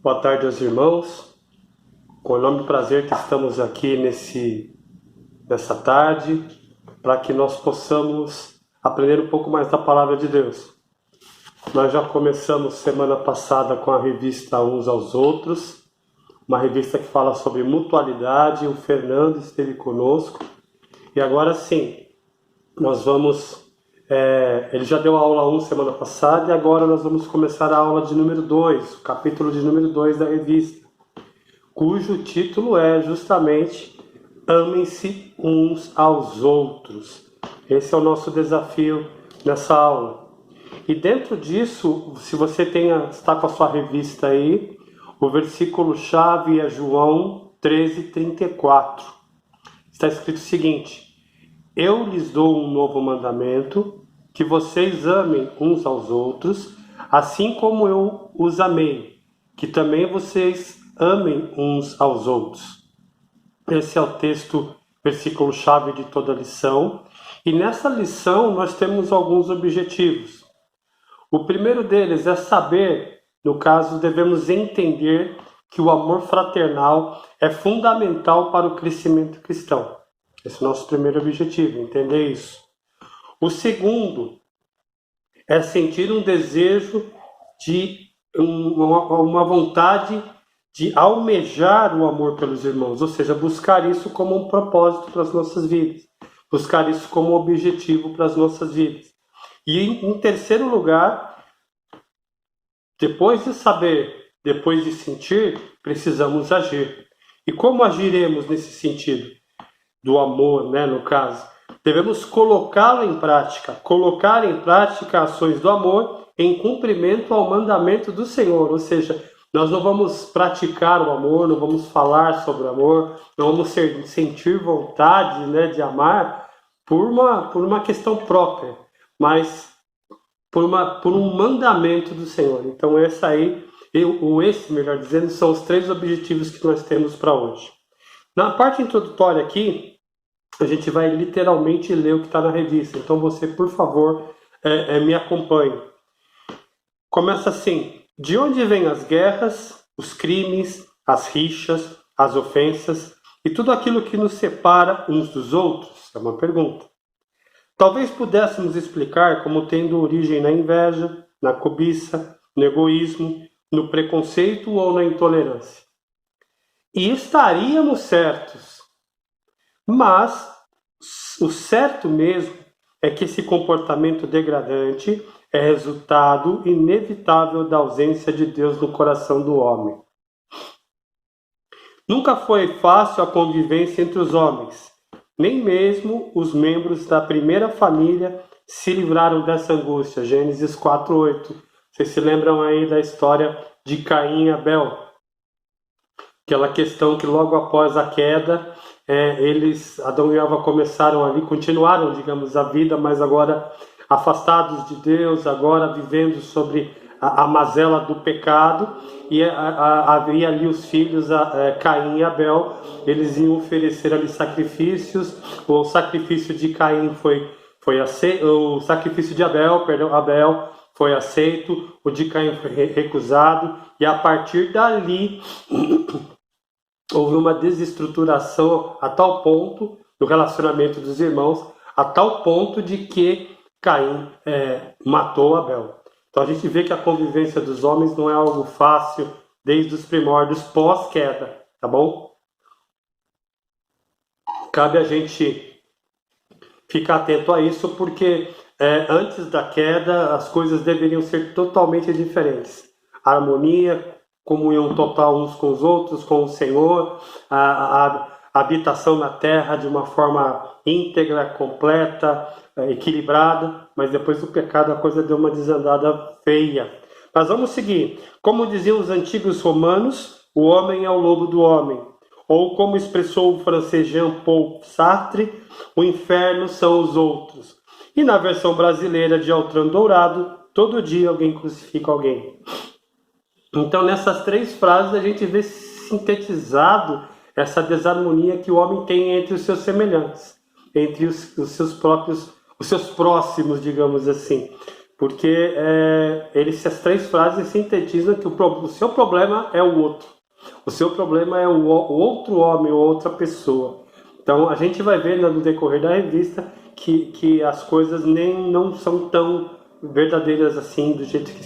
Boa tarde aos irmãos. Com enorme prazer que estamos aqui nessa tarde, para que nós possamos aprender um pouco mais da Palavra de Deus. Nós já começamos semana passada com a revista Uns aos Outros, uma revista que fala sobre mutualidade. O Fernando esteve conosco. E agora sim, nós vamos... ele já deu a aula 1 semana passada e agora nós vamos começar a aula de número 2, o capítulo de número 2 da revista, cujo título é justamente Amem-se uns aos outros. Esse é o nosso desafio nessa aula. E dentro disso, se você está com a sua revista aí, o versículo-chave é João 13:34. Está escrito o seguinte: Eu lhes dou um novo mandamento, que vocês amem uns aos outros, assim como eu os amei, que também vocês amem uns aos outros. Esse é o texto, versículo-chave de toda a lição. E nessa lição nós temos alguns objetivos. O primeiro deles é saber, no caso, devemos entender que o amor fraternal é fundamental para o crescimento cristão. Esse é o nosso primeiro objetivo, entender isso. O segundo é sentir um desejo uma vontade de almejar o amor pelos irmãos, ou seja, buscar isso como um propósito para as nossas vidas, buscar isso como objetivo para as nossas vidas. E em terceiro lugar, depois de saber, depois de sentir, precisamos agir. E como agiremos nesse sentido? Do amor, no caso. Devemos colocar em prática ações do amor em cumprimento ao mandamento do Senhor. Ou seja, nós não vamos praticar o amor, não vamos falar sobre o amor, não vamos sentir vontade, de amar por uma questão própria, mas por um mandamento do Senhor. Então melhor dizendo, são os 3 objetivos que nós temos para hoje. Na parte introdutória aqui, a gente vai literalmente ler o que está na revista. Então você, por favor, me acompanhe. Começa assim: de onde vêm as guerras, os crimes, as rixas, as ofensas e tudo aquilo que nos separa uns dos outros? É uma pergunta. Talvez pudéssemos explicar como tendo origem na inveja, na cobiça, no egoísmo, no preconceito ou na intolerância. E estaríamos certos. Mas o certo mesmo é que esse comportamento degradante é resultado inevitável da ausência de Deus no coração do homem. Nunca foi fácil a convivência entre os homens. Nem mesmo os membros da primeira família se livraram dessa angústia. Gênesis 4:8. Vocês se lembram aí da história de Caim e Abel? Aquela questão que logo após a queda, Adão e Eva continuaram, digamos, a vida, mas agora afastados de Deus, agora vivendo sobre a mazela do pecado, e havia ali os filhos, Caim e Abel. Eles iam oferecer ali sacrifícios. O sacrifício de Caim foi aceito, o sacrifício de Abel foi aceito, o de Caim foi recusado, e a partir dali houve uma desestruturação a tal ponto do relacionamento dos irmãos, a tal ponto de que Caim matou Abel. Então a gente vê que a convivência dos homens não é algo fácil desde os primórdios pós-queda, tá bom? Cabe a gente ficar atento a isso, porque antes da queda as coisas deveriam ser totalmente diferentes. Harmonia, comunhão total uns com os outros, com o Senhor, a habitação na terra de uma forma íntegra, completa, equilibrada, mas depois do pecado a coisa deu uma desandada feia. Mas vamos seguir. Como diziam os antigos romanos, o homem é o lobo do homem. Ou como expressou o francês Jean-Paul Sartre, o inferno são os outros. E na versão brasileira de Altran Dourado, todo dia alguém crucifica alguém. Então, nessas 3 frases, a gente vê sintetizado essa desarmonia que o homem tem entre os seus semelhantes, entre os seus próximos, digamos assim. porque as três frases sintetizam que o seu problema é o outro. O seu problema é o outro homem ou outra pessoa. Então a gente vai ver no decorrer da revista que as coisas nem não são tão verdadeiras assim, do jeito que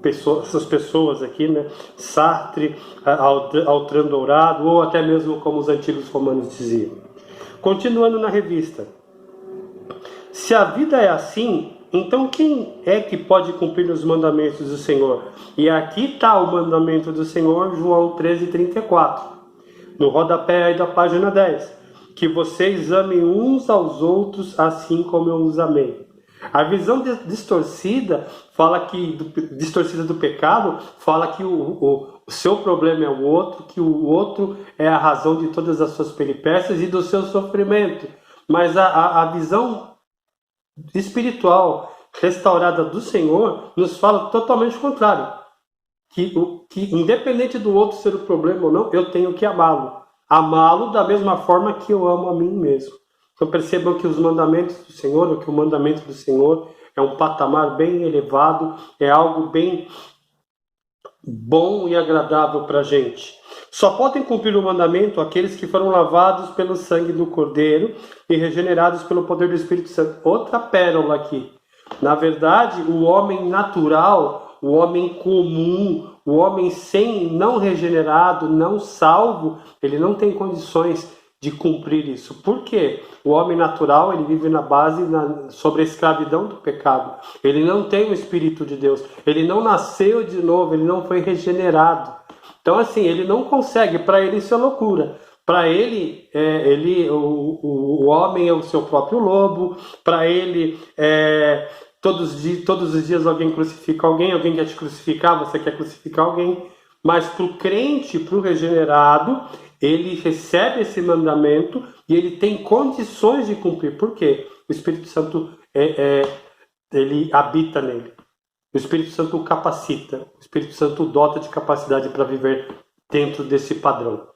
essas pessoas aqui, né? Sartre, Altran Dourado, ou até mesmo como os antigos romanos diziam. Continuando na revista. Se a vida é assim, então quem é que pode cumprir os mandamentos do Senhor? E aqui está o mandamento do Senhor, João 13:34, no rodapé aí da página 10. Que vocês amem uns aos outros assim como eu os amei. A visão distorcida distorcida do pecado fala que o seu problema é o outro, que o outro é a razão de todas as suas peripécias e do seu sofrimento. Mas a visão espiritual restaurada do Senhor nos fala totalmente o contrário. Que independente do outro ser o problema ou não, eu tenho que amá-lo. Amá-lo da mesma forma que eu amo a mim mesmo. Então percebam que os mandamentos do Senhor, ou que o mandamento do Senhor é um patamar bem elevado, é algo bem bom e agradável para a gente. Só podem cumprir o mandamento aqueles que foram lavados pelo sangue do Cordeiro e regenerados pelo poder do Espírito Santo. Outra pérola aqui. Na verdade, o homem natural, o homem comum, o homem não regenerado, não salvo, ele não tem condições de cumprir isso. Por quê? O homem natural, ele vive na base, sobre a escravidão do pecado. Ele não tem o Espírito de Deus. Ele não nasceu de novo, ele não foi regenerado. Então, assim, ele não consegue. Para ele isso é loucura. Para ele, o homem é o seu próprio lobo. Para ele, todos os dias alguém crucifica alguém quer te crucificar, você quer crucificar alguém. Mas para o crente, para o regenerado, ele recebe esse mandamento e ele tem condições de cumprir. Por quê? O Espírito Santo ele habita nele. O Espírito Santo o capacita. O Espírito Santo o dota de capacidade para viver dentro desse padrão.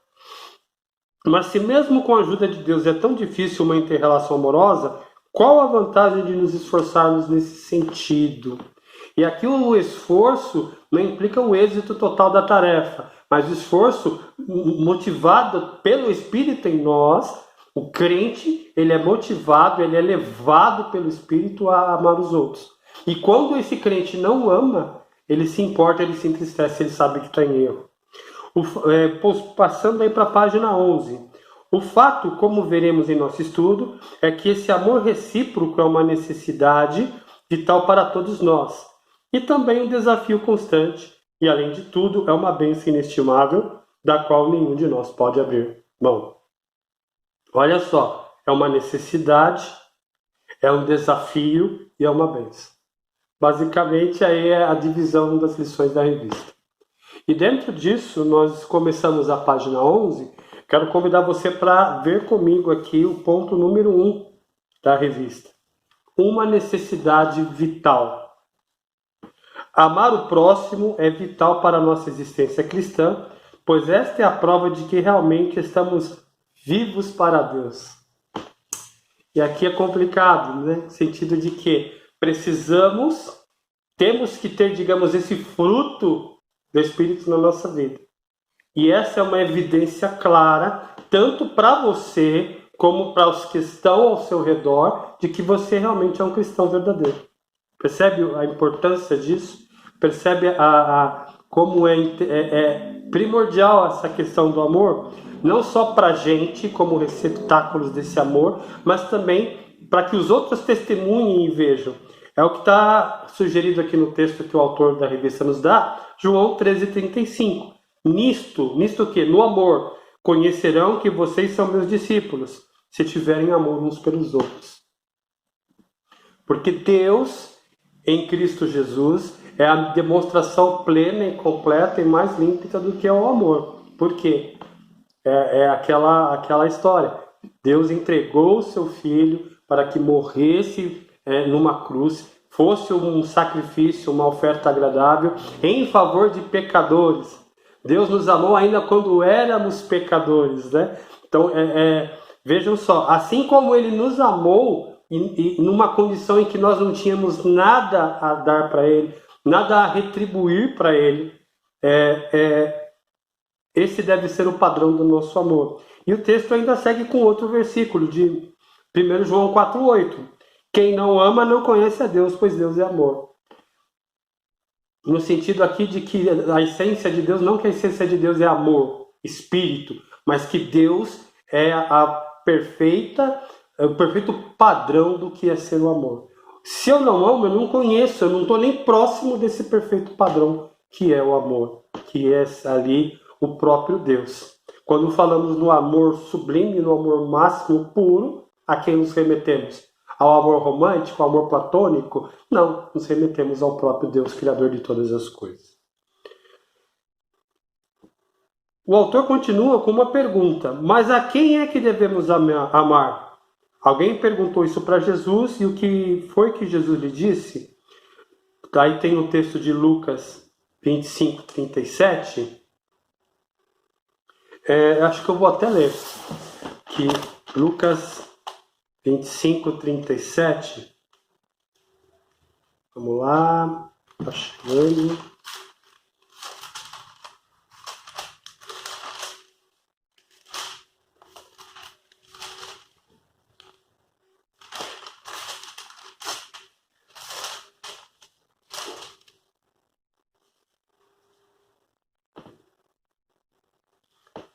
Mas se mesmo com a ajuda de Deus é tão difícil uma inter-relação amorosa, qual a vantagem de nos esforçarmos nesse sentido? E aqui o esforço não implica o êxito total da tarefa, mas o esforço motivado pelo Espírito em nós. O crente, ele é motivado, ele é levado pelo Espírito a amar os outros. E quando esse crente não ama, ele se importa, ele se entristece, ele sabe que está em erro. Passando aí para a página 11. O fato, como veremos em nosso estudo, é que esse amor recíproco é uma necessidade vital para todos nós. E também um desafio constante. E, além de tudo, é uma bênção inestimável, da qual nenhum de nós pode abrir mão. Olha só, é uma necessidade, é um desafio e é uma bênção. Basicamente, aí é a divisão das lições da revista. E dentro disso, nós começamos a página 11. Quero convidar você para ver comigo aqui o ponto número 1 da revista. Uma necessidade vital. Amar o próximo é vital para a nossa existência cristã, pois esta é a prova de que realmente estamos vivos para Deus. E aqui é complicado, né? No sentido de que temos que ter, digamos, esse fruto do Espírito na nossa vida. E essa é uma evidência clara, tanto para você, como para os que estão ao seu redor, de que você realmente é um cristão verdadeiro. Percebe a importância disso? Percebe como é primordial essa questão do amor? Não só para a gente, como receptáculos desse amor, mas também para que os outros testemunhem e vejam. É o que está sugerido aqui no texto que o autor da revista nos dá, João 13:35. Nisto o quê? No amor. Conhecerão que vocês são meus discípulos, se tiverem amor uns pelos outros. Porque Deus, em Cristo Jesus, é a demonstração plena e completa e mais límpida do que é o amor. Por quê? É aquela história. Deus entregou o seu Filho para que morresse numa cruz, fosse um sacrifício, uma oferta agradável, em favor de pecadores. Deus nos amou ainda quando éramos pecadores, né? Então, vejam só, assim como Ele nos amou, e numa condição em que nós não tínhamos nada a dar para Ele, nada a retribuir para Ele. Esse deve ser o padrão do nosso amor. E o texto ainda segue com outro versículo de 1 João 4,8. Quem não ama não conhece a Deus, pois Deus é amor. No sentido aqui de que a essência de Deus, não que a essência de Deus é amor, espírito, mas que Deus é o perfeito padrão do que é ser o amor. Se eu não amo, eu não conheço, eu não estou nem próximo desse perfeito padrão que é o amor, que é ali o próprio Deus. Quando falamos no amor sublime, no amor máximo, puro, a quem nos remetemos? Ao amor romântico, ao amor platônico? Não, nos remetemos ao próprio Deus, Criador de todas as coisas. O autor continua com uma pergunta: mas a quem é que devemos amar? Alguém perguntou isso para Jesus, e o que foi que Jesus lhe disse? Daí tem o texto de Lucas 25, 37. Acho que eu vou até ler. Que Lucas 25, 37. Vamos lá. Está chegando.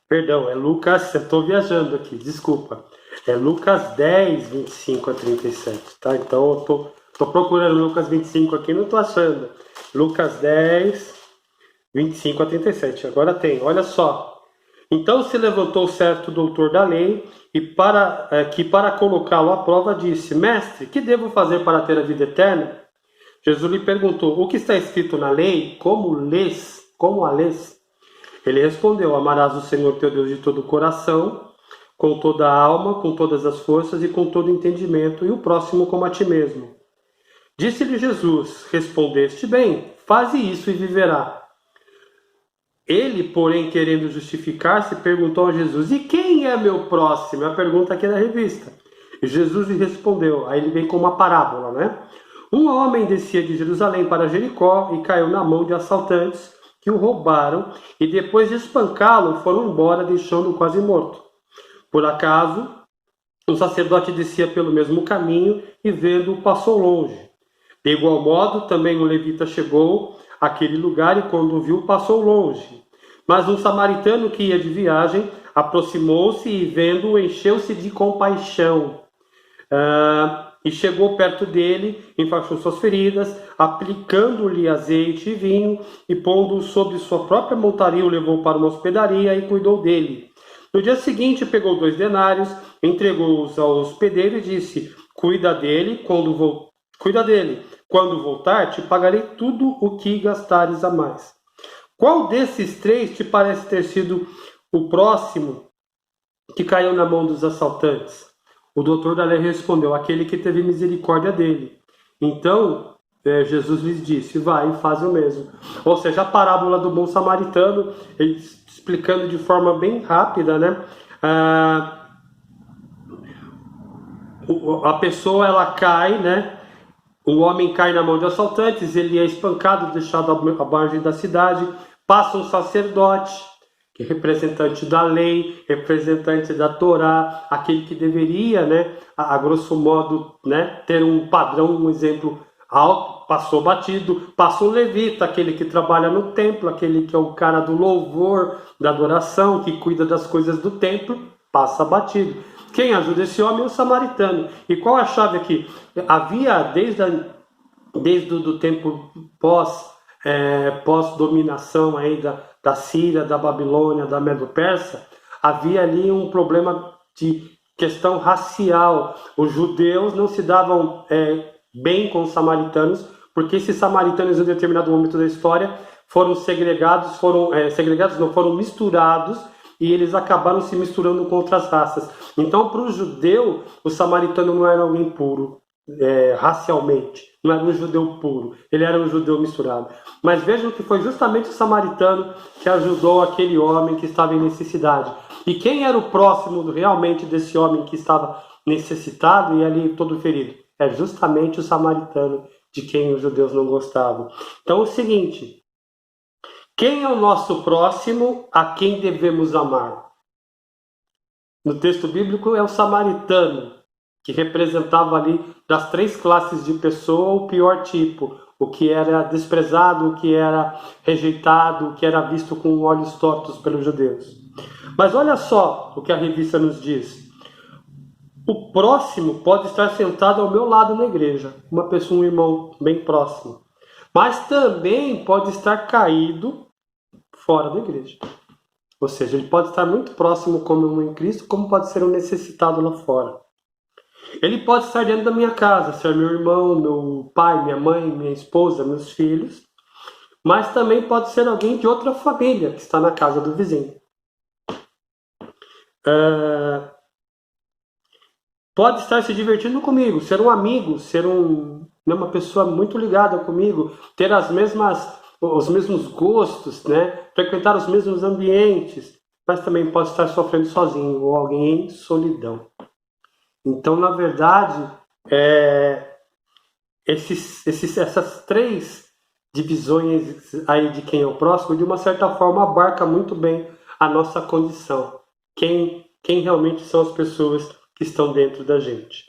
Perdão, é Lucas, eu estou viajando aqui, desculpa. É Lucas 10, 25 a 37, tá? Então eu tô procurando Lucas 25 aqui, não estou achando. Lucas 10, 25 a 37, agora tem, olha só. Então se levantou certo doutor da lei, e para colocá-lo à prova disse: Mestre, que devo fazer para ter a vida eterna? Jesus lhe perguntou: o que está escrito na lei? Como a lês? Ele respondeu: amarás o Senhor teu Deus de todo o coração, com toda a alma, com todas as forças e com todo o entendimento, e o próximo como a ti mesmo. Disse-lhe Jesus: respondeste bem, faze isso e viverá. Ele, porém, querendo justificar-se, perguntou a Jesus: e quem é meu próximo? É a pergunta aqui da revista. E Jesus lhe respondeu, aí ele vem com uma parábola, né? Um homem descia de Jerusalém para Jericó e caiu na mão de assaltantes que o roubaram, e depois de espancá-lo foram embora, deixando-o quase morto. Por acaso, um sacerdote descia pelo mesmo caminho e, vendo-o, passou longe. De igual modo, também um levita chegou àquele lugar e, quando o viu, passou longe. Mas um samaritano que ia de viagem aproximou-se e, vendo-o, encheu-se de compaixão. E chegou perto dele, enfaixou suas feridas, aplicando-lhe azeite e vinho, e pondo-o sobre sua própria montaria, o levou para uma hospedaria e cuidou dele. No dia seguinte, pegou 2 denários, entregou-os ao hospedeiro e disse: Cuida dele, quando voltar, te pagarei tudo o que gastares a mais. Qual desses 3 te parece ter sido o próximo que caiu na mão dos assaltantes? O doutor da lei respondeu: aquele que teve misericórdia dele. Então, Jesus lhes disse: vai e faz o mesmo. Ou seja, a parábola do bom samaritano, ele explicando de forma bem rápida, né? A pessoa, ela cai, né? O homem cai na mão de assaltantes, ele é espancado, deixado à margem da cidade, passa um sacerdote, que é representante da lei, representante da Torá, aquele que deveria, né, a grosso modo, né, ter um padrão, um exemplo alto, passou batido. Passa um levita, aquele que trabalha no templo, aquele que é o cara do louvor, da adoração, que cuida das coisas do templo, passa batido. Quem ajuda esse homem é o samaritano. E qual a chave aqui? Havia, desde o tempo pós-dominação aí da Síria, da Babilônia, da Medo-Persa, havia ali um problema de questão racial. Os judeus não se davam bem com os samaritanos, porque esses samaritanos, em um determinado momento da história, foram foram misturados, e eles acabaram se misturando com outras raças. Então, para o judeu, o samaritano não era alguém puro, racialmente. Não era um judeu puro, ele era um judeu misturado. Mas vejam que foi justamente o samaritano que ajudou aquele homem que estava em necessidade. E quem era o próximo realmente desse homem que estava necessitado e ali todo ferido. É justamente o samaritano de quem os judeus não gostavam. Então é o seguinte, quem é o nosso próximo a quem devemos amar? No texto bíblico é o samaritano, que representava ali das 3 classes de pessoa o pior tipo, o que era desprezado, o que era rejeitado, o que era visto com olhos tortos pelos judeus. Mas olha só o que a revista nos diz. O próximo pode estar sentado ao meu lado na igreja, uma pessoa, um irmão bem próximo. Mas também pode estar caído fora da igreja. Ou seja, ele pode estar muito próximo como um em Cristo, como pode ser um necessitado lá fora. Ele pode estar dentro da minha casa, ser meu irmão, meu pai, minha mãe, minha esposa, meus filhos. Mas também pode ser alguém de outra família que está na casa do vizinho. Pode estar se divertindo comigo, ser um amigo, ser uma pessoa muito ligada comigo, ter os mesmos gostos, né? Frequentar os mesmos ambientes, mas também pode estar sofrendo sozinho ou alguém em solidão. Então, na verdade, essas 3 divisões aí de quem é o próximo, de uma certa forma, abarca muito bem a nossa condição. Quem realmente são as pessoas que estão dentro da gente.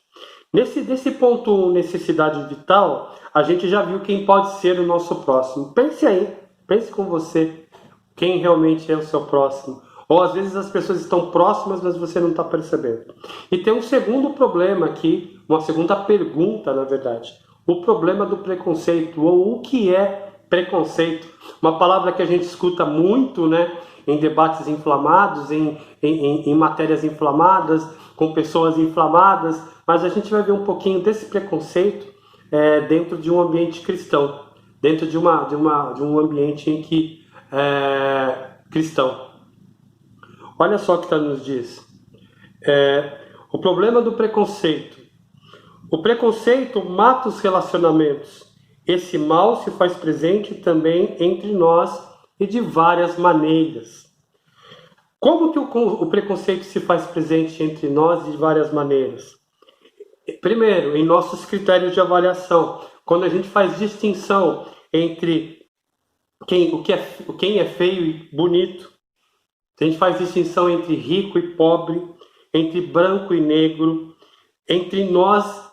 Nesse ponto necessidade vital, a gente já viu quem pode ser o nosso próximo. Pense aí, pense com você, quem realmente é o seu próximo. Ou às vezes as pessoas estão próximas, mas você não está percebendo. E tem um segundo problema aqui, uma segunda pergunta, na verdade. O problema do preconceito, ou o que é preconceito. Uma palavra que a gente escuta muito, né? Em debates inflamados, em matérias inflamadas, com pessoas inflamadas, mas a gente vai ver um pouquinho desse preconceito dentro de um ambiente cristão, dentro de um ambiente em que cristão. Olha só o que nos diz. O problema do preconceito. O preconceito mata os relacionamentos. Esse mal se faz presente também entre nós e de várias maneiras. Como que o preconceito se faz presente entre nós de várias maneiras? Primeiro, em nossos critérios de avaliação. Quando a gente faz distinção entre quem é feio e bonito, a gente faz distinção entre rico e pobre, entre branco e negro, entre nós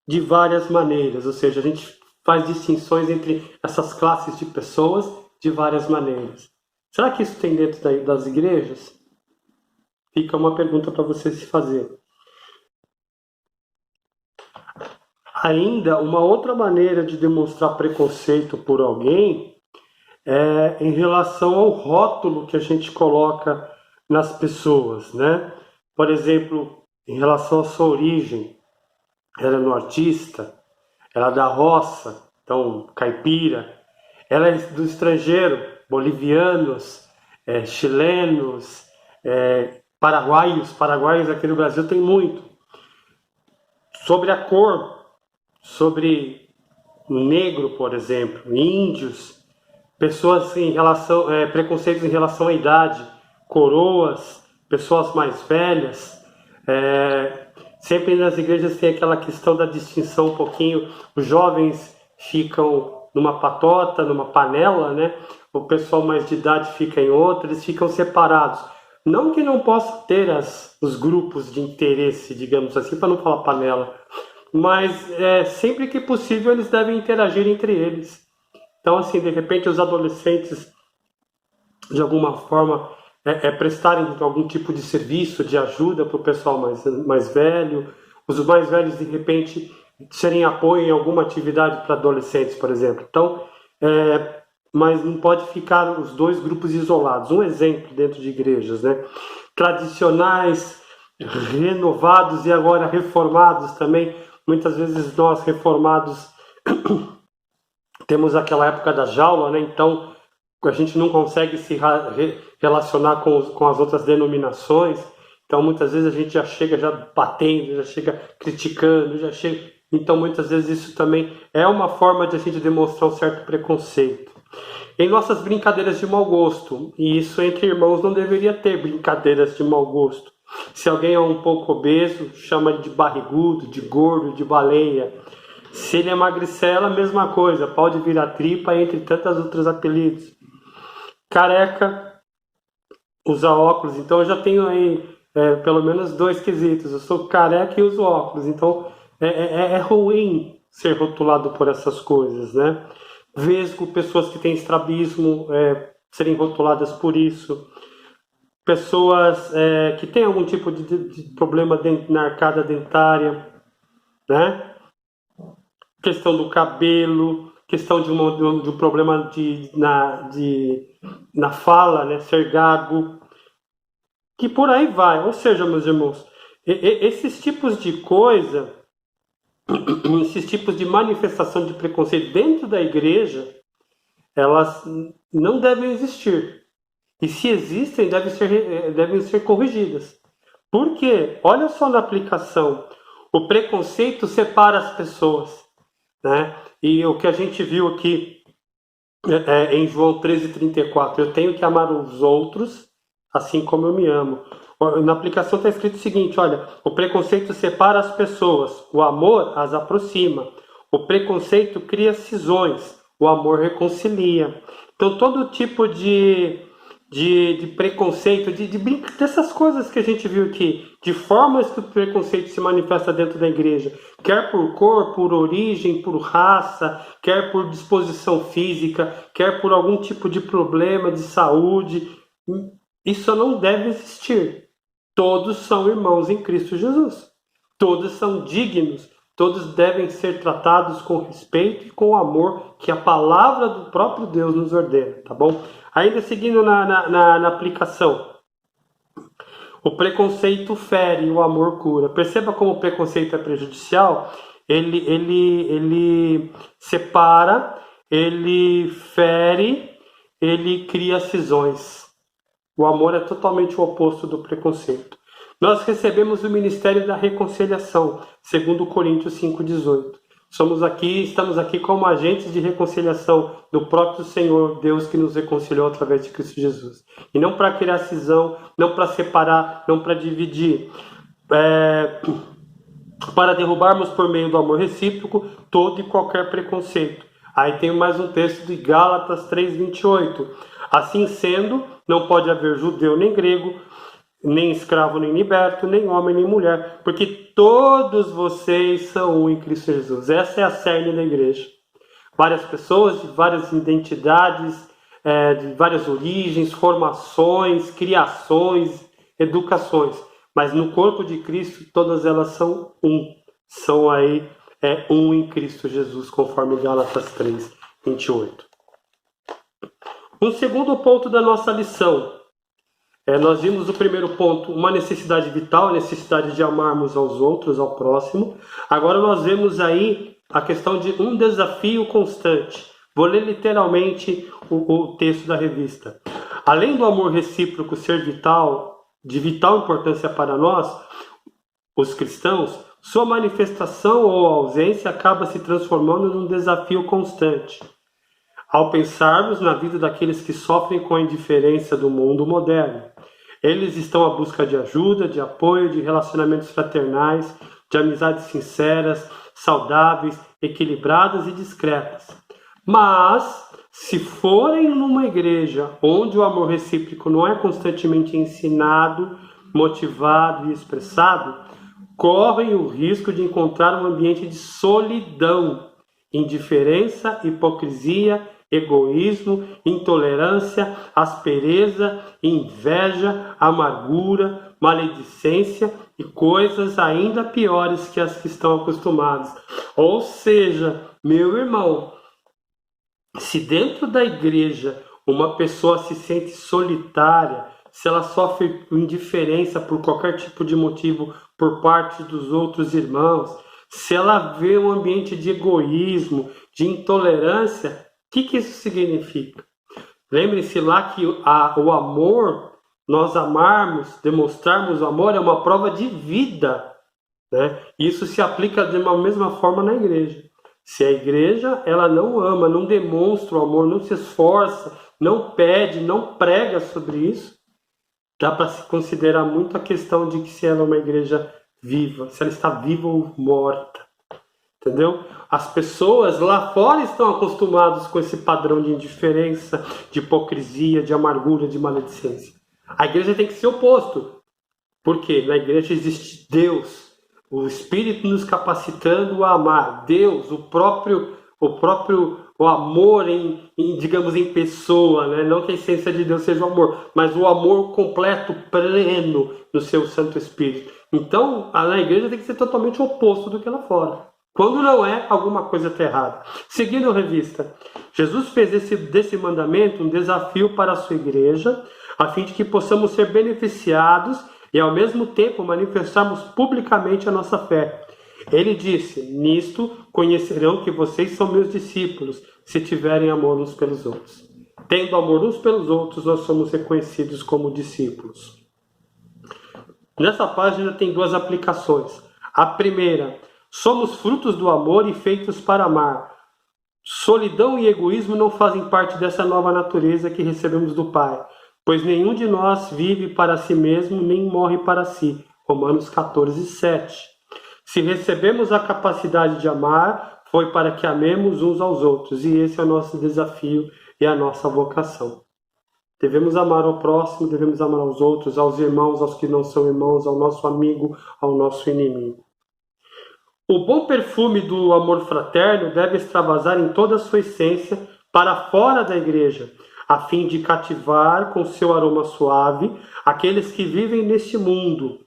de várias maneiras. Ou seja, a gente faz distinções entre essas classes de pessoas de várias maneiras. Será que isso tem dentro das igrejas? Fica uma pergunta para você se fazer. Ainda, uma outra maneira de demonstrar preconceito por alguém é em relação ao rótulo que a gente coloca nas pessoas, né? Por exemplo, em relação à sua origem. Ela é nortista, ela é da roça, então caipira. Ela é do estrangeiro, bolivianos, chilenos, paraguaios aqui no Brasil tem muito. Sobre a cor, sobre o negro, por exemplo, índios, pessoas preconceitos em relação à idade, coroas, pessoas mais velhas. Sempre nas igrejas tem aquela questão da distinção um pouquinho. Os jovens ficam numa patota, numa panela, né? O pessoal mais de idade fica em outra, eles ficam separados. Não que não possa ter os grupos de interesse, digamos assim, para não falar panela, mas sempre que possível eles devem interagir entre eles. Então, assim, de repente os adolescentes, de alguma forma, prestarem algum tipo de serviço, de ajuda para o pessoal mais velho, os mais velhos, de repente, serem apoio em alguma atividade para adolescentes, por exemplo. Então, mas não pode ficar os 2 grupos isolados. Um exemplo dentro de igrejas, né? Tradicionais, renovados e agora reformados também. Muitas vezes nós, reformados, temos aquela época da jaula, né? Então, a gente não consegue se relacionar com as outras denominações. Então, muitas vezes a gente já chega batendo, já chega criticando, já chega... Então, muitas vezes isso também é uma forma de a gente demonstrar um certo preconceito. Em nossas brincadeiras de mau gosto, e isso entre irmãos não deveria ter brincadeiras de mau gosto. Se alguém é um pouco obeso, chama ele de barrigudo, de gordo, de baleia. Se ele é magricela, mesma coisa, pode virar tripa, entre tantos outros apelidos. Careca, usa óculos, então eu já tenho aí pelo menos 2 quesitos. Eu sou careca e uso óculos, então é ruim ser rotulado por essas coisas, né? Vesgo, pessoas que têm estrabismo, serem rotuladas por isso. Pessoas que têm algum tipo de problema na arcada dentária, né? Questão do cabelo, questão de um problema na fala, né? Ser gago, que por aí vai. Ou seja, meus irmãos, esses tipos de coisa, esses tipos de manifestação de preconceito dentro da igreja, elas não devem existir. E se existem, devem ser corrigidas. Por quê? Olha só na aplicação. O preconceito separa as pessoas, né? E o que a gente viu aqui em João 13:34, eu tenho que amar os outros assim como eu me amo. Na aplicação está escrito o seguinte, olha, o preconceito separa as pessoas, o amor as aproxima. O preconceito cria cisões, o amor reconcilia. Então todo tipo de preconceito, dessas coisas que a gente viu aqui, de formas que o preconceito se manifesta dentro da igreja, quer por cor, por origem, por raça, quer por disposição física, quer por algum tipo de problema de saúde, isso não deve existir. Todos são irmãos em Cristo Jesus. Todos são dignos. Todos devem ser tratados com respeito e com amor que a palavra do próprio Deus nos ordena, tá bom? Ainda seguindo na aplicação. O preconceito fere, o amor cura. Perceba como o preconceito é prejudicial. Ele separa, ele fere, ele cria cisões. O amor é totalmente o oposto do preconceito. Nós recebemos o ministério da reconciliação, segundo Coríntios 5:18. Estamos aqui como agentes de reconciliação do próprio Senhor Deus que nos reconciliou através de Cristo Jesus. E não para criar cisão, não para separar, não para dividir. Para derrubarmos por meio do amor recíproco todo e qualquer preconceito. Aí tem mais um texto de Gálatas 3:28. Assim sendo, não pode haver judeu nem grego, nem escravo nem liberto, nem homem nem mulher, porque todos vocês são um em Cristo Jesus. Essa é a cerne da igreja. Várias pessoas de várias identidades, de várias origens, formações, criações, educações. Mas no corpo de Cristo, todas elas são um. São aí um em Cristo Jesus, conforme Gálatas 3:28. Um segundo ponto da nossa lição. Nós vimos o primeiro ponto, uma necessidade vital, a necessidade de amarmos aos outros, ao próximo. Agora nós vemos aí a questão de um desafio constante. Vou ler literalmente o texto da revista. Além do amor recíproco ser vital, de vital importância para nós, os cristãos, sua manifestação ou ausência acaba se transformando num desafio constante. Ao pensarmos na vida daqueles que sofrem com a indiferença do mundo moderno, eles estão à busca de ajuda, de apoio, de relacionamentos fraternais, de amizades sinceras, saudáveis, equilibradas e discretas. Mas, se forem numa igreja onde o amor recíproco não é constantemente ensinado, motivado e expressado, correm o risco de encontrar um ambiente de solidão, indiferença, hipocrisia, egoísmo, intolerância, aspereza, inveja, amargura, maledicência e coisas ainda piores que as que estão acostumados. Ou seja, meu irmão, se dentro da igreja uma pessoa se sente solitária, se ela sofre indiferença por qualquer tipo de motivo por parte dos outros irmãos, se ela vê um ambiente de egoísmo, de intolerância, o que isso significa? Lembre-se lá que o amor, nós amarmos, demonstrarmos o amor, é uma prova de vida, né? Isso se aplica de uma mesma forma na igreja. Se a igreja ela não ama, não demonstra o amor, não se esforça, não pede, não prega sobre isso, dá para se considerar muito a questão de que se ela é uma igreja viva, se ela está viva ou morta. Entendeu? As pessoas lá fora estão acostumadas com esse padrão de indiferença, de hipocrisia, de amargura, de maledicência. A igreja tem que ser o oposto. Porque na igreja existe Deus, o Espírito nos capacitando a amar. Deus, o amor digamos, em pessoa, né? Não que a essência de Deus seja o amor, mas o amor completo, pleno no seu Santo Espírito. Então, na igreja tem que ser totalmente o oposto do que lá fora. Quando não é, alguma coisa está errada. Seguindo a revista, Jesus fez desse mandamento um desafio para a sua igreja, a fim de que possamos ser beneficiados e ao mesmo tempo manifestarmos publicamente a nossa fé. Ele disse: nisto conhecerão que vocês são meus discípulos, se tiverem amor uns pelos outros. Tendo amor uns pelos outros, nós somos reconhecidos como discípulos. Nessa página tem duas aplicações. A primeira: somos frutos do amor e feitos para amar. Solidão e egoísmo não fazem parte dessa nova natureza que recebemos do Pai, pois nenhum de nós vive para si mesmo, nem morre para si. Romanos 14, 7. Se recebemos a capacidade de amar, foi para que amemos uns aos outros, e esse é o nosso desafio e a nossa vocação. Devemos amar ao próximo, devemos amar aos outros, aos irmãos, aos que não são irmãos, ao nosso amigo, ao nosso inimigo. O bom perfume do amor fraterno deve extravasar em toda a sua essência para fora da igreja, a fim de cativar com seu aroma suave aqueles que vivem neste mundo.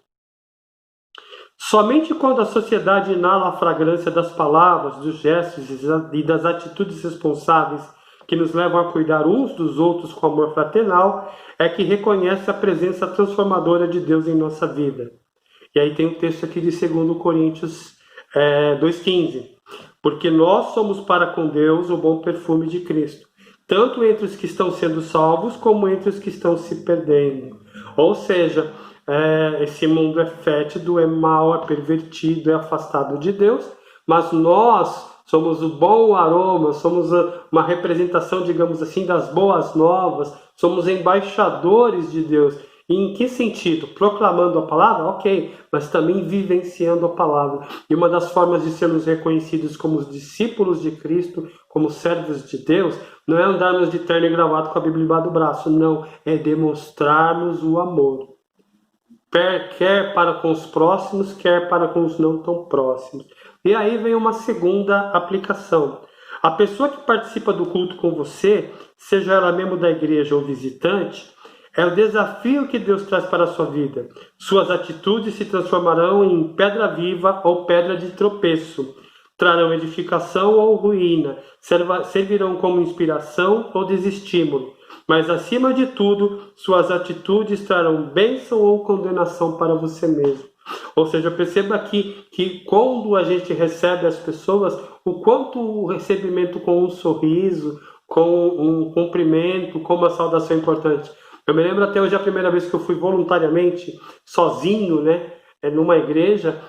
Somente quando a sociedade inala a fragrância das palavras, dos gestos e das atitudes responsáveis que nos levam a cuidar uns dos outros com amor fraternal, é que reconhece a presença transformadora de Deus em nossa vida. E aí tem um texto aqui de 2 Coríntios 2,15. Porque nós somos para com Deus o bom perfume de Cristo, tanto entre os que estão sendo salvos, como entre os que estão se perdendo. Ou seja, esse mundo é fétido, é mau, é pervertido, é afastado de Deus, mas nós somos o bom aroma, somos uma representação, digamos assim, das boas novas, somos embaixadores de Deus. E em que sentido? Proclamando a palavra? Ok, mas também vivenciando a palavra. E uma das formas de sermos reconhecidos como os discípulos de Cristo, como servos de Deus, não é andarmos de terno e gravata com a Bíblia embaixo do braço, não, é demonstrarmos o amor. Quer para com os próximos, quer para com os não tão próximos. E aí vem uma segunda aplicação. A pessoa que participa do culto com você, seja ela membro da igreja ou visitante, é o desafio que Deus traz para a sua vida. Suas atitudes se transformarão em pedra viva ou pedra de tropeço. Trarão edificação ou ruína. Servirão como inspiração ou desestímulo. Mas, acima de tudo, suas atitudes trarão bênção ou condenação para você mesmo. Ou seja, perceba aqui que quando a gente recebe as pessoas, o quanto o recebimento com um sorriso, com um cumprimento, com uma saudação é importante. Eu me lembro até hoje a primeira vez que eu fui voluntariamente, sozinho, né, numa igreja,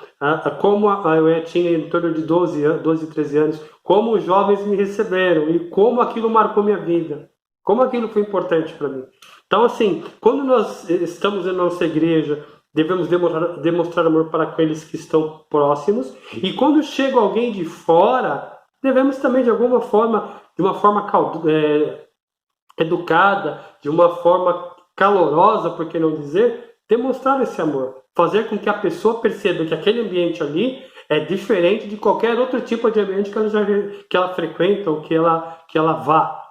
como eu tinha em torno de 12, 13 anos, como os jovens me receberam e como aquilo marcou minha vida. Como aquilo foi importante para mim. Então, assim, quando nós estamos em nossa igreja, devemos demonstrar amor para aqueles que estão próximos. E quando chega alguém de fora, devemos também, de alguma forma, de uma forma educada, de uma forma calorosa, por que não dizer, demonstrar esse amor. Fazer com que a pessoa perceba que aquele ambiente ali é diferente de qualquer outro tipo de ambiente que ela frequenta ou que ela vá.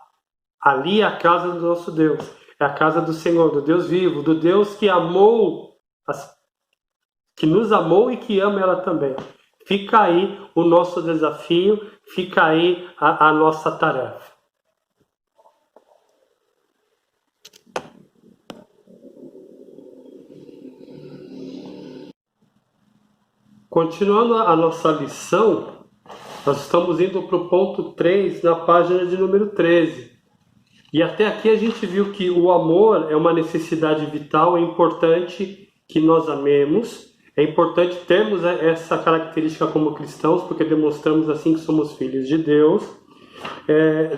Ali é a casa do nosso Deus, é a casa do Senhor, do Deus vivo, do Deus que que nos amou e que ama ela também. Fica aí o nosso desafio, fica aí a nossa tarefa. Continuando a nossa lição, nós estamos indo para o ponto 3, na página de número 13. E até aqui a gente viu que o amor é uma necessidade vital, é importante que nós amemos, é importante termos essa característica como cristãos, porque demonstramos assim que somos filhos de Deus.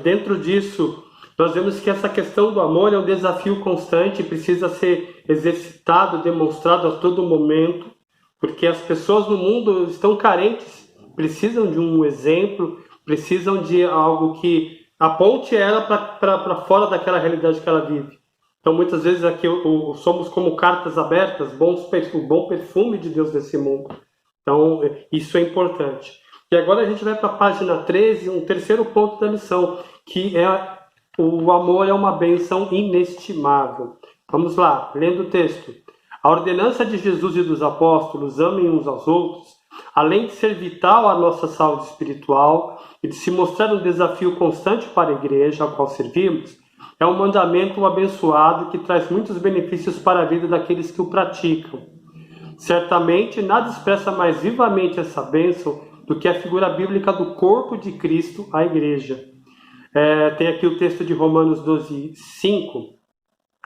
Dentro disso, nós vemos que essa questão do amor é um desafio constante, precisa ser exercitado, demonstrado a todo momento, porque as pessoas no mundo estão carentes, precisam de um exemplo, precisam de algo que aponte ela para fora daquela realidade que ela vive. Então, muitas vezes aqui somos como cartas abertas, o bom perfume de Deus nesse mundo. Então, isso é importante. E agora a gente vai para a página 13, um terceiro ponto da lição, que é o amor é uma bênção inestimável. Vamos lá, lendo o texto. A ordenança de Jesus e dos apóstolos, amem uns aos outros, além de ser vital à nossa saúde espiritual e de se mostrar um desafio constante para a igreja a qual servimos, é um mandamento abençoado que traz muitos benefícios para a vida daqueles que o praticam. Certamente, nada expressa mais vivamente essa bênção do que a figura bíblica do corpo de Cristo, a igreja. Tem aqui o texto de Romanos 12, 5.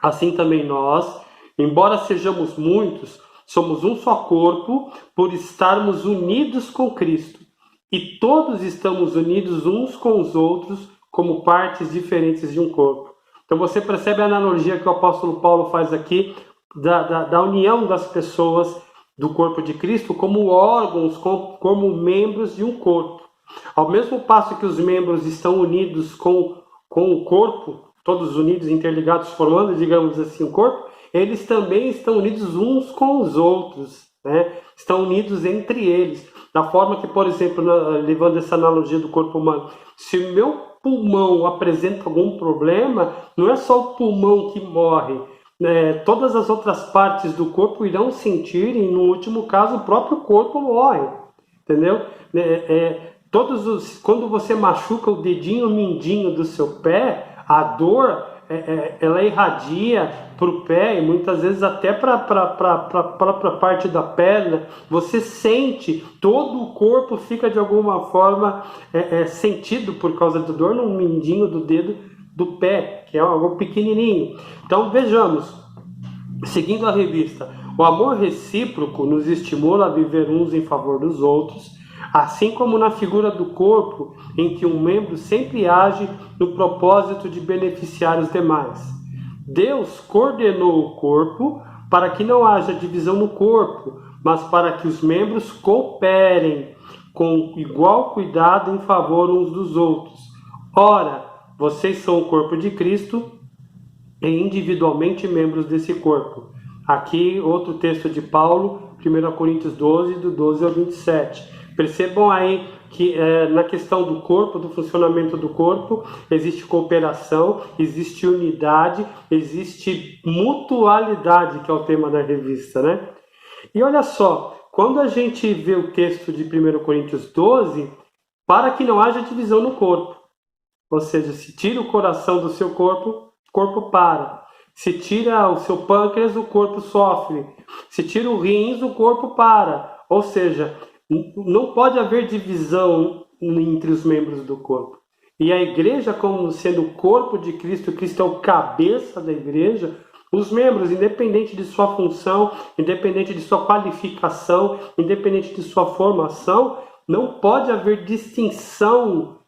Assim também nós, embora sejamos muitos, somos um só corpo por estarmos unidos com Cristo. E todos estamos unidos uns com os outros como partes diferentes de um corpo. Então você percebe a analogia que o apóstolo Paulo faz aqui da união das pessoas do corpo de Cristo como órgãos, como membros de um corpo. Ao mesmo passo que os membros estão unidos com o corpo, todos unidos, interligados, formando, digamos assim, um corpo, eles também estão unidos uns com os outros, né? Estão unidos entre eles. Da forma que, por exemplo, levando essa analogia do corpo humano, se o meu pulmão apresenta algum problema, não é só o pulmão que morre, né? Todas as outras partes do corpo irão sentir e, no último caso, o próprio corpo morre, entendeu? Quando você machuca o dedinho mindinho do seu pé, a dor ela irradia para o pé e muitas vezes até para a parte da perna. Você sente, todo o corpo fica de alguma forma sentido por causa da dor no mindinho do dedo do pé, que é algo pequenininho. Então vejamos, seguindo a revista, o amor recíproco nos estimula a viver uns em favor dos outros, assim como na figura do corpo, em que um membro sempre age no propósito de beneficiar os demais. Deus coordenou o corpo para que não haja divisão no corpo, mas para que os membros cooperem com igual cuidado em favor uns dos outros. Ora, vocês são o corpo de Cristo e individualmente membros desse corpo. Aqui outro texto de Paulo, 1 Coríntios 12, do 12 ao 27. Percebam aí que na questão do corpo, do funcionamento do corpo, existe cooperação, existe unidade, existe mutualidade, que é o tema da revista, né? E olha só, quando a gente vê o texto de 1 Coríntios 12, para que não haja divisão no corpo. Ou seja, se tira o coração do seu corpo, o corpo para. Se tira o seu pâncreas, o corpo sofre. Se tira o rins, o corpo para. Ou seja, não pode haver divisão entre os membros do corpo. E a igreja, como sendo o corpo de Cristo, Cristo é o cabeça da igreja, os membros, independente de sua função, independente de sua qualificação, independente de sua formação, não pode haver distinção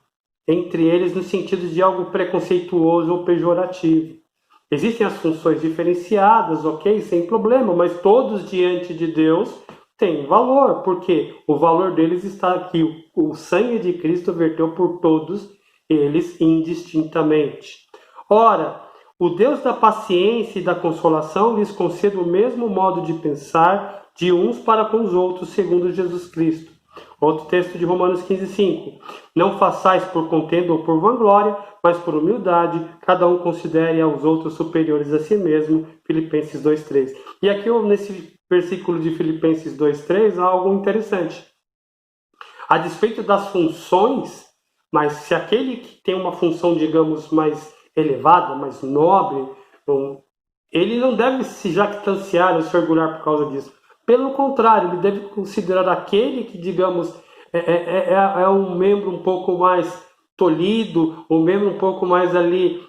entre eles no sentido de algo preconceituoso ou pejorativo. Existem as funções diferenciadas, ok, sem problema, mas todos diante de Deus têm valor, porque o valor deles está aqui. O sangue de Cristo verteu por todos eles indistintamente. Ora, o Deus da paciência e da consolação lhes conceda o mesmo modo de pensar de uns para com os outros, segundo Jesus Cristo. Outro texto de Romanos 15, 5. Não façais por contenda ou por vanglória, mas por humildade, cada um considere aos outros superiores a si mesmo. Filipenses 2, 3. E aqui, nesse versículo de Filipenses 2, 3, há algo interessante. A despeito das funções, mas se aquele que tem uma função, digamos, mais elevada, mais nobre, ele não deve se jactanciar ou se orgulhar por causa disso. Pelo contrário, ele deve considerar aquele que, digamos, é um membro um pouco mais tolhido, um membro um pouco mais ali,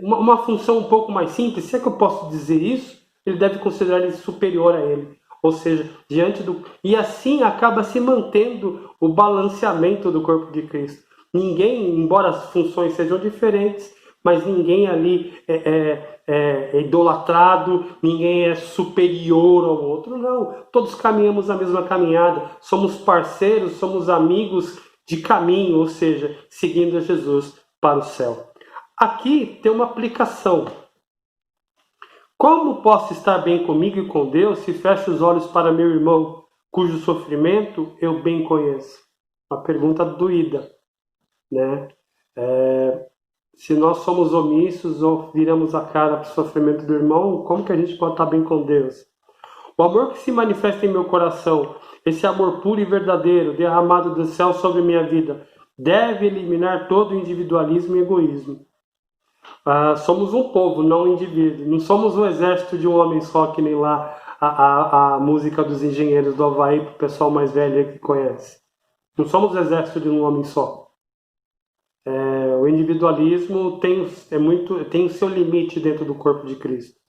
uma função um pouco mais simples, se é que eu posso dizer isso, ele deve considerar ele superior a ele. Ou seja, diante do... E assim acaba se mantendo o balanceamento do corpo de Cristo. Ninguém, embora as funções sejam diferentes, mas ninguém ali é idolatrado, ninguém é superior ao outro, não. Todos caminhamos a mesma caminhada, somos parceiros, somos amigos de caminho, ou seja, seguindo a Jesus para o céu. Aqui tem uma aplicação. Como posso estar bem comigo e com Deus se fecho os olhos para meu irmão, cujo sofrimento eu bem conheço? Uma pergunta doída, né? Se nós somos omissos ou viramos a cara para o sofrimento do irmão, como que a gente pode estar bem com Deus? O amor que se manifesta em meu coração, esse amor puro e verdadeiro, derramado do céu sobre minha vida, deve eliminar todo o individualismo e egoísmo. Somos um povo, não um indivíduo. Não somos um exército de um homem só, que nem lá a música dos Engenheiros do Havaí, para o pessoal mais velho que conhece. Não somos o exército de um homem só. O individualismo tem o seu limite dentro do corpo de Cristo.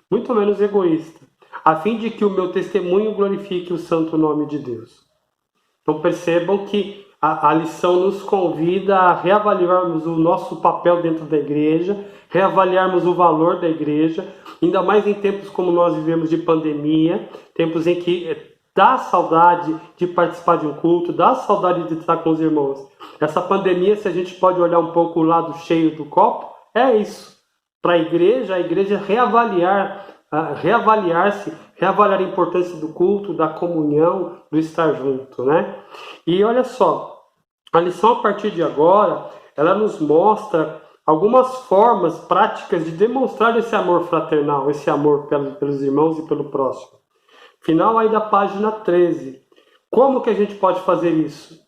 Muito menos egoísta, a fim de que o meu testemunho glorifique o santo nome de Deus. Então percebam que a lição nos convida a reavaliarmos o nosso papel dentro da igreja, reavaliarmos o valor da igreja, ainda mais em tempos como nós vivemos de pandemia, tempos em que dá saudade de participar de um culto, dá saudade de estar com os irmãos. Essa pandemia, se a gente pode olhar um pouco o lado cheio do copo, é isso. Para a igreja reavaliar-se, reavaliar a importância do culto, da comunhão, do estar junto, né? E olha só, a lição a partir de agora, ela nos mostra algumas formas práticas de demonstrar esse amor fraternal, esse amor pelos irmãos e pelo próximo. Final aí da página 13. Como que a gente pode fazer isso?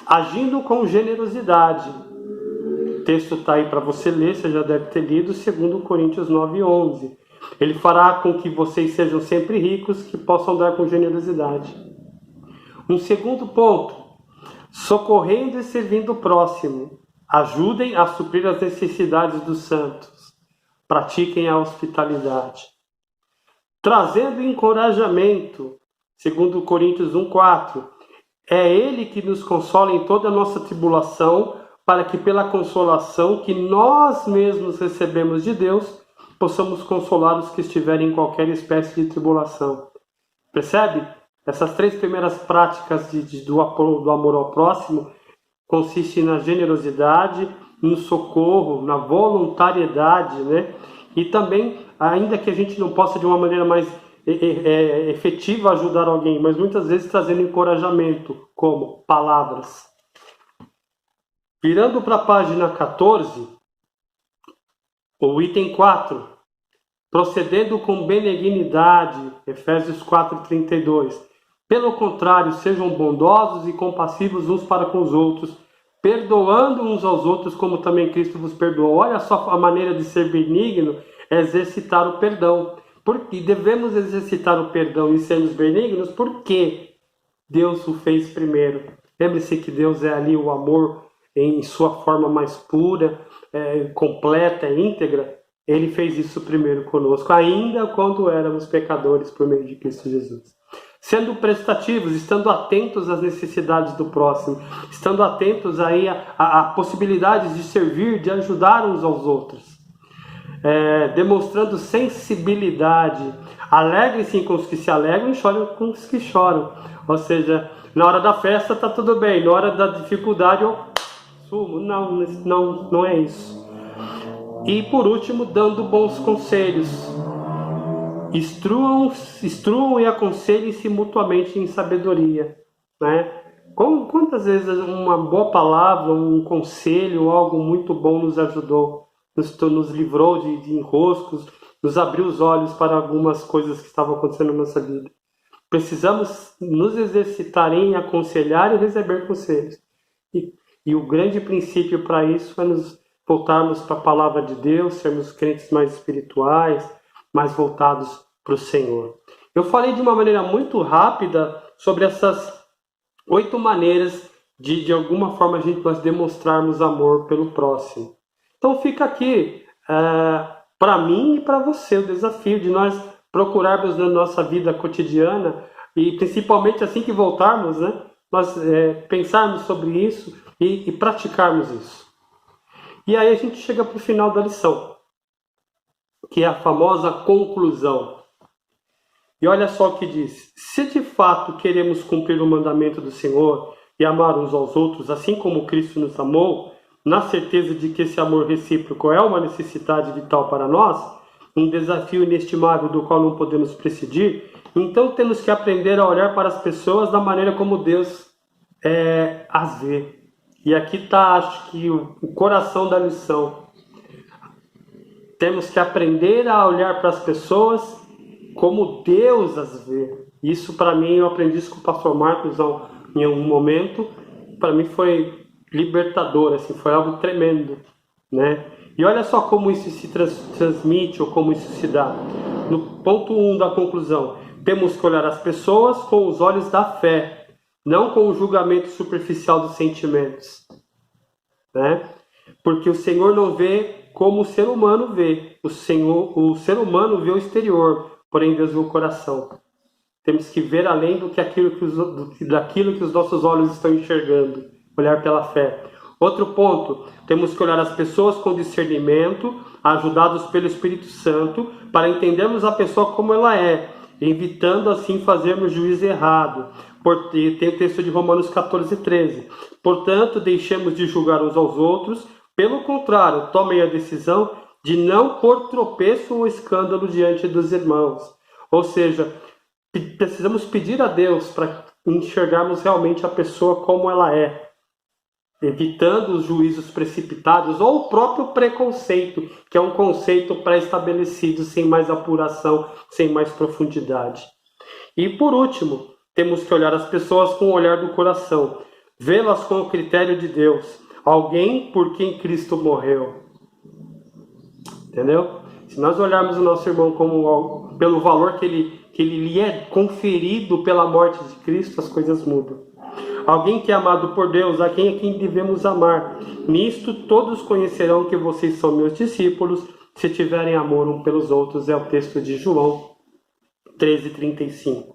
Agindo com generosidade. O texto está aí para você ler, você já deve ter lido, 2 Coríntios 9:11. Ele fará com que vocês sejam sempre ricos, que possam dar com generosidade. Um segundo ponto, socorrendo e servindo o próximo. Ajudem a suprir as necessidades dos santos. Pratiquem a hospitalidade. Trazendo encorajamento, 2 Coríntios 1:4. É Ele que nos consola em toda a nossa tribulação, para que pela consolação que nós mesmos recebemos de Deus, possamos consolar os que estiverem em qualquer espécie de tribulação. Percebe? Essas 3 primeiras práticas do amor ao próximo consistem na generosidade, no socorro, na voluntariedade, né? E também, ainda que a gente não possa de uma maneira mais efetiva ajudar alguém, mas muitas vezes trazendo encorajamento, como palavras. Virando para a página 14, o item 4, procedendo com benignidade, Efésios 4:32. Pelo contrário, sejam bondosos e compassivos uns para com os outros, perdoando uns aos outros como também Cristo vos perdoou. Olha só, a maneira de ser benigno é exercitar o perdão. Porque devemos exercitar o perdão e sermos benignos porque Deus o fez primeiro. Lembre-se que Deus é ali o amor em sua forma mais pura, completa, íntegra. Ele fez isso primeiro conosco, ainda quando éramos pecadores por meio de Cristo Jesus. Sendo prestativos, estando atentos às necessidades do próximo, estando atentos aí a possibilidades de servir, de ajudar uns aos outros. Demonstrando sensibilidade. Alegrem-se com os que se alegram e chorem com os que choram. Ou seja, na hora da festa está tudo bem, na hora da dificuldade eu sumo. Não é isso. E por último, dando bons conselhos. Instruam e aconselhem-se mutuamente em sabedoria, né? Quantas vezes uma boa palavra, um conselho, algo muito bom nos ajudou, nos livrou de enroscos, nos abriu os olhos para algumas coisas que estavam acontecendo na nossa vida. Precisamos nos exercitar em aconselhar e receber conselhos. E o grande princípio para isso é nos voltarmos para a palavra de Deus, sermos crentes mais espirituais, mais voltados para o Senhor. Eu falei de uma maneira muito rápida sobre essas 8 maneiras de alguma forma a gente pode demonstrarmos amor pelo próximo. Então fica aqui para mim e para você o desafio de nós procurarmos na nossa vida cotidiana e principalmente assim que voltarmos, né, nós pensarmos sobre isso e praticarmos isso. E aí a gente chega para o final da lição, que é a famosa conclusão. E olha só o que diz: se de fato queremos cumprir o mandamento do Senhor e amar uns aos outros, assim como Cristo nos amou, na certeza de que esse amor recíproco é uma necessidade vital para nós, um desafio inestimável do qual não podemos prescindir, então temos que aprender a olhar para as pessoas da maneira como Deus as vê. E aqui está, acho que, o coração da lição. Temos que aprender a olhar para as pessoas como Deus as vê. Isso, para mim, eu aprendi isso com o pastor Marcos em um momento. Para mim foi libertador, assim, foi algo tremendo, né? E olha só como isso se transmite, ou como isso se dá. No ponto 1 da conclusão, temos que olhar as pessoas com os olhos da fé, não com o julgamento superficial dos sentimentos, né? Porque o Senhor não vê como o ser humano vê. O ser humano vê o exterior, porém Deus vê o coração. Temos que ver além daquilo que os nossos olhos estão enxergando, olhar pela fé. Outro ponto, temos que olhar as pessoas com discernimento, ajudados pelo Espírito Santo, para entendermos a pessoa como ela é, evitando assim fazermos juízo errado. Tem o texto de Romanos 14:13. Portanto, deixemos de julgar uns aos outros, pelo contrário, tomem a decisão de não pôr tropeço ou escândalo diante dos irmãos. Ou seja, precisamos pedir a Deus para enxergarmos realmente a pessoa como ela é, evitando os juízos precipitados ou o próprio preconceito, que é um conceito pré-estabelecido, sem mais apuração, sem mais profundidade. E por último, temos que olhar as pessoas com o olhar do coração, vê-las com o critério de Deus, alguém por quem Cristo morreu. Entendeu? Se nós olharmos o nosso irmão pelo valor que ele lhe é conferido pela morte de Cristo, as coisas mudam. Alguém que é amado por Deus, a quem devemos amar. Nisto todos conhecerão que vocês são meus discípulos, se tiverem amor um pelos outros. É o texto de João 13:35.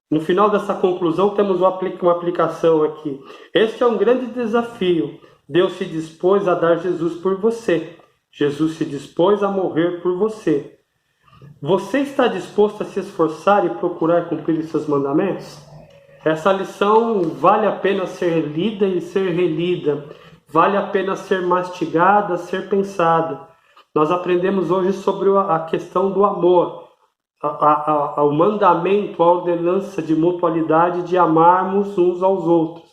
No final dessa conclusão temos uma aplicação aqui. Este é um grande desafio. Deus se dispôs a dar Jesus por você. Jesus se dispôs a morrer por você. Você está disposto a se esforçar e procurar cumprir os seus mandamentos? Essa lição vale a pena ser lida e ser relida. Vale a pena ser mastigada, ser pensada. Nós aprendemos hoje sobre a questão do amor. O mandamento, a ordenança de mutualidade de amarmos uns aos outros.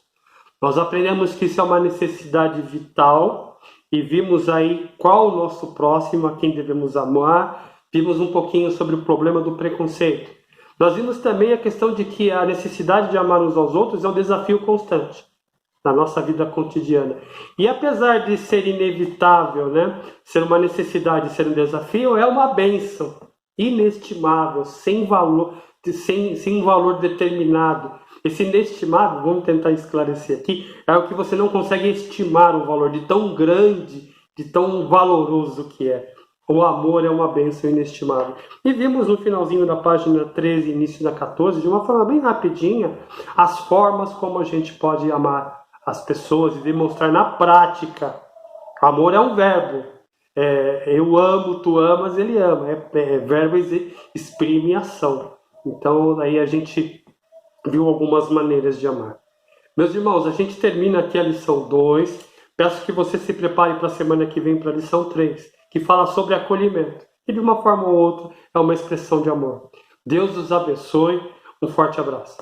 Nós aprendemos que isso é uma necessidade vital e vimos aí qual o nosso próximo, a quem devemos amar. Vimos um pouquinho sobre o problema do preconceito. Nós vimos também a questão de que a necessidade de amar uns aos outros é um desafio constante na nossa vida cotidiana. E apesar de ser inevitável, né, ser uma necessidade, ser um desafio, é uma bênção inestimável, sem valor determinado. Esse inestimável, vamos tentar esclarecer aqui, é o que você não consegue estimar o valor de tão grande, de tão valoroso que é. O amor é uma bênção inestimável. E vimos no finalzinho da página 13, início da 14, de uma forma bem rapidinha, as formas como a gente pode amar as pessoas e demonstrar na prática. Amor é um verbo. Eu amo, tu amas, ele ama. Verbo exprime ação. Então, aí a gente viu algumas maneiras de amar. Meus irmãos, a gente termina aqui a lição 2. Peço que você se prepare para a semana que vem para a lição 3, que fala sobre acolhimento. E de uma forma ou outra é uma expressão de amor. Deus os abençoe. Um forte abraço.